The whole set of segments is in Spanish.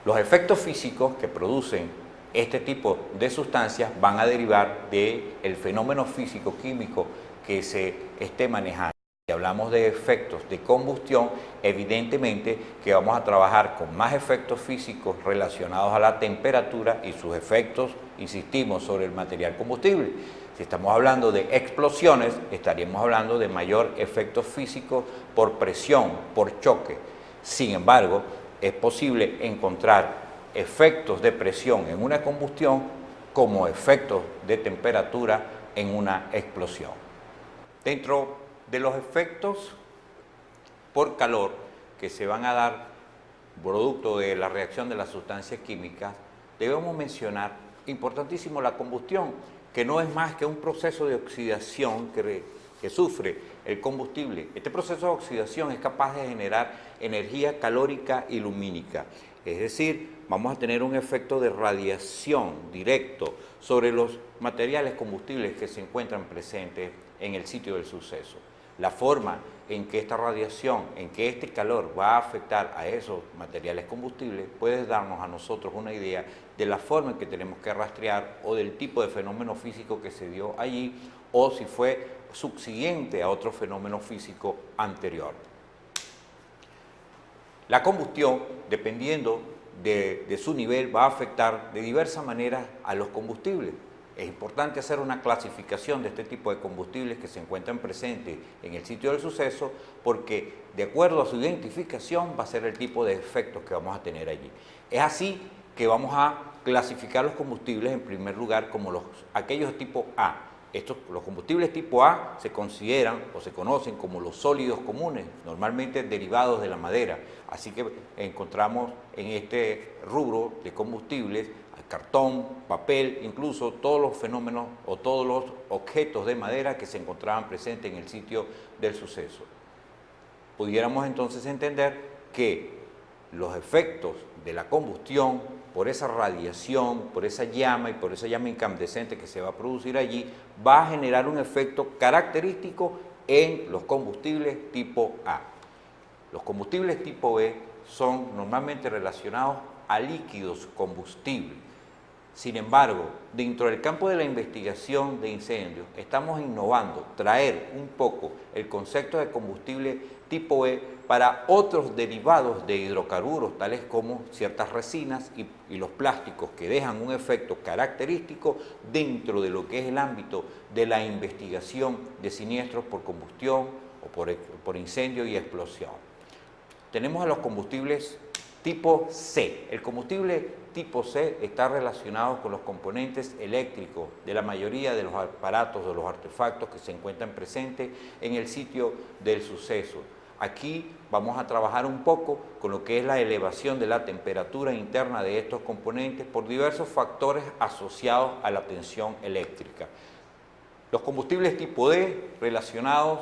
Los efectos físicos que producen este tipo de sustancias van a derivar del fenómeno físico-químico que se esté manejando. Si hablamos de efectos de combustión, evidentemente que vamos a trabajar con más efectos físicos relacionados a la temperatura y sus efectos, insistimos, sobre el material combustible. Si estamos hablando de explosiones, estaríamos hablando de mayor efecto físico por presión, por choque. Sin embargo, es posible encontrar efectos de presión en una combustión como efectos de temperatura en una explosión. Dentro de los efectos por calor que se van a dar producto de la reacción de las sustancias químicas, debemos mencionar, importantísimo, la combustión, que no es más que un proceso de oxidación que sufre el combustible. Este proceso de oxidación es capaz de generar energía calórica y lumínica, es decir, vamos a tener un efecto de radiación directo sobre los materiales combustibles que se encuentran presentes en el sitio del suceso. La forma en que esta radiación, en que este calor va a afectar a esos materiales combustibles puede darnos a nosotros una idea de la forma en que tenemos que rastrear o del tipo de fenómeno físico que se dio allí o si fue subsiguiente a otro fenómeno físico anterior. La combustión, dependiendo de su nivel, va a afectar de diversas maneras a los combustibles. Es importante hacer una clasificación de este tipo de combustibles que se encuentran presentes en el sitio del suceso porque de acuerdo a su identificación va a ser el tipo de efectos que vamos a tener allí. Es así que vamos a clasificar los combustibles en primer lugar como aquellos de tipo A. Los combustibles tipo A se consideran o se conocen como los sólidos comunes, normalmente derivados de la madera. Así que encontramos en este rubro de combustibles cartón, papel, incluso todos los fenómenos o todos los objetos de madera que se encontraban presentes en el sitio del suceso. Pudiéramos entonces entender que los efectos de la combustión, por esa radiación, por esa llama y por esa llama incandescente que se va a producir allí, va a generar un efecto característico en los combustibles tipo A. Los combustibles tipo B son normalmente relacionados a líquidos combustibles. Sin embargo, dentro del campo de la investigación de incendios, estamos innovando, traer un poco el concepto de combustible tipo E para otros derivados de hidrocarburos, tales como ciertas resinas y los plásticos que dejan un efecto característico dentro de lo que es el ámbito de la investigación de siniestros por combustión o por incendio y explosión. Tenemos a los combustibles tipo C. El combustible tipo C está relacionado con los componentes eléctricos de la mayoría de los aparatos o los artefactos que se encuentran presentes en el sitio del suceso. Aquí vamos a trabajar un poco con lo que es la elevación de la temperatura interna de estos componentes por diversos factores asociados a la tensión eléctrica. Los combustibles tipo D relacionados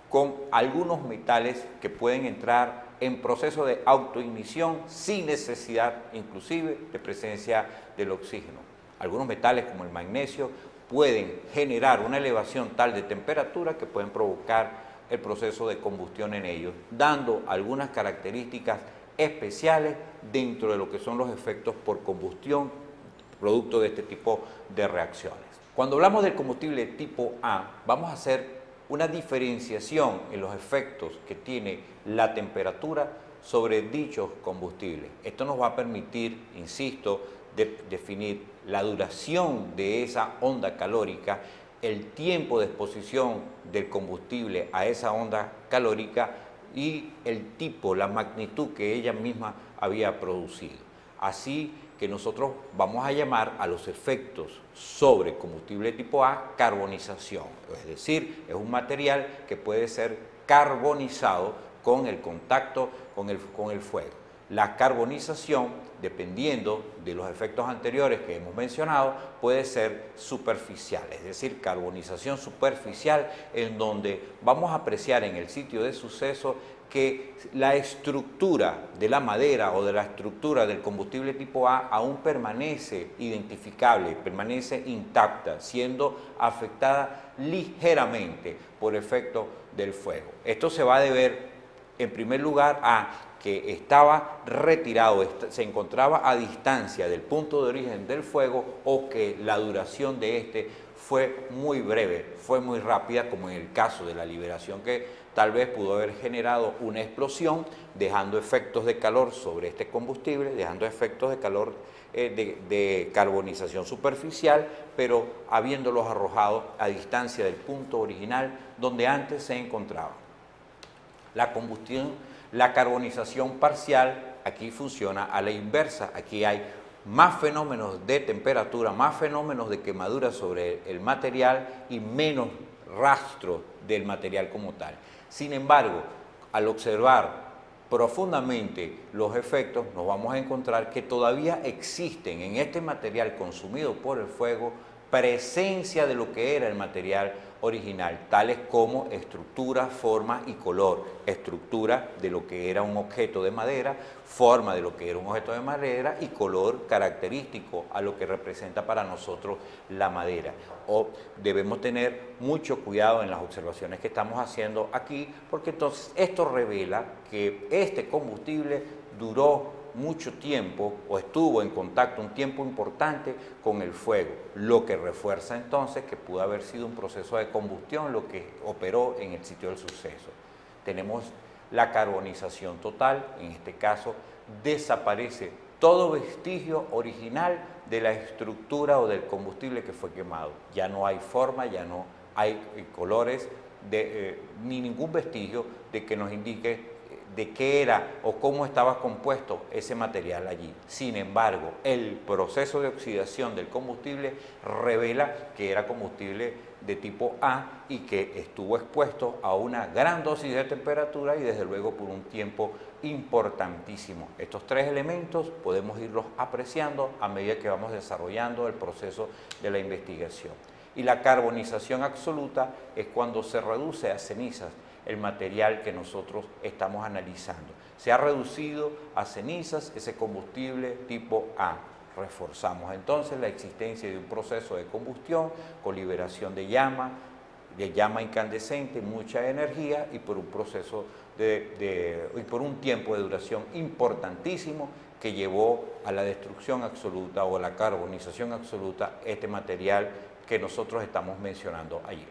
con algunos metales que pueden entrar en proceso de autoignición sin necesidad inclusive de presencia del oxígeno. Algunos metales como el magnesio pueden generar una elevación tal de temperatura que pueden provocar el proceso de combustión en ellos, dando algunas características especiales dentro de lo que son los efectos por combustión producto de este tipo de reacciones. Cuando hablamos del combustible tipo A, vamos a hacer una diferenciación en los efectos que tiene la temperatura sobre dichos combustibles. Esto nos va a permitir, insisto, definir la duración de esa onda calórica, el tiempo de exposición del combustible a esa onda calórica y el tipo, la magnitud que ella misma había producido. Así que nosotros vamos a llamar a los efectos sobre combustible tipo A carbonización, es decir, es un material que puede ser carbonizado con el contacto con el fuego. La carbonización, dependiendo de los efectos anteriores que hemos mencionado, puede ser superficial, es decir, carbonización superficial en donde vamos a apreciar en el sitio de suceso que la estructura de la madera o de la estructura del combustible tipo A aún permanece identificable, permanece intacta, siendo afectada ligeramente por efecto del fuego. Esto se va a deber, en primer lugar, a que estaba retirado, se encontraba a distancia del punto de origen del fuego o que la duración de este fue muy breve, fue muy rápida, como en el caso de la liberación que tal vez pudo haber generado una explosión, dejando efectos de calor sobre este combustible, dejando efectos de calor de carbonización superficial, pero habiéndolos arrojado a distancia del punto original donde antes se encontraba. La combustión, la carbonización parcial, aquí funciona a la inversa. Aquí hay más fenómenos de temperatura, más fenómenos de quemadura sobre el material y menos rastro del material como tal. Sin embargo, al observar profundamente los efectos, nos vamos a encontrar que todavía existen en este material consumido por el fuego presencia de lo que era el material original, tales como estructura, forma y color. Estructura de lo que era un objeto de madera, forma de lo que era un objeto de madera y color característico a lo que representa para nosotros la madera. Debemos tener mucho cuidado en las observaciones que estamos haciendo aquí, porque entonces esto revela que este combustible duró mucho tiempo o estuvo en contacto un tiempo importante con el fuego, lo que refuerza entonces que pudo haber sido un proceso de combustión lo que operó en el sitio del suceso. Tenemos la carbonización total, en este caso desaparece todo vestigio original de la estructura o del combustible que fue quemado. Ya no hay forma, ya no hay colores, ni ningún vestigio de que nos indique de qué era o cómo estaba compuesto ese material allí. Sin embargo, el proceso de oxidación del combustible revela que era combustible de tipo A y que estuvo expuesto a una gran dosis de temperatura y desde luego por un tiempo importantísimo. Estos tres elementos podemos irlos apreciando a medida que vamos desarrollando el proceso de la investigación. Y la carbonización absoluta es cuando se reduce a cenizas el material que nosotros estamos analizando. Se ha reducido a cenizas ese combustible tipo A. Reforzamos entonces la existencia de un proceso de combustión con liberación de llama incandescente, mucha energía y por un proceso y por un tiempo de duración importantísimo que llevó a la destrucción absoluta o a la carbonización absoluta este material que nosotros estamos mencionando allí.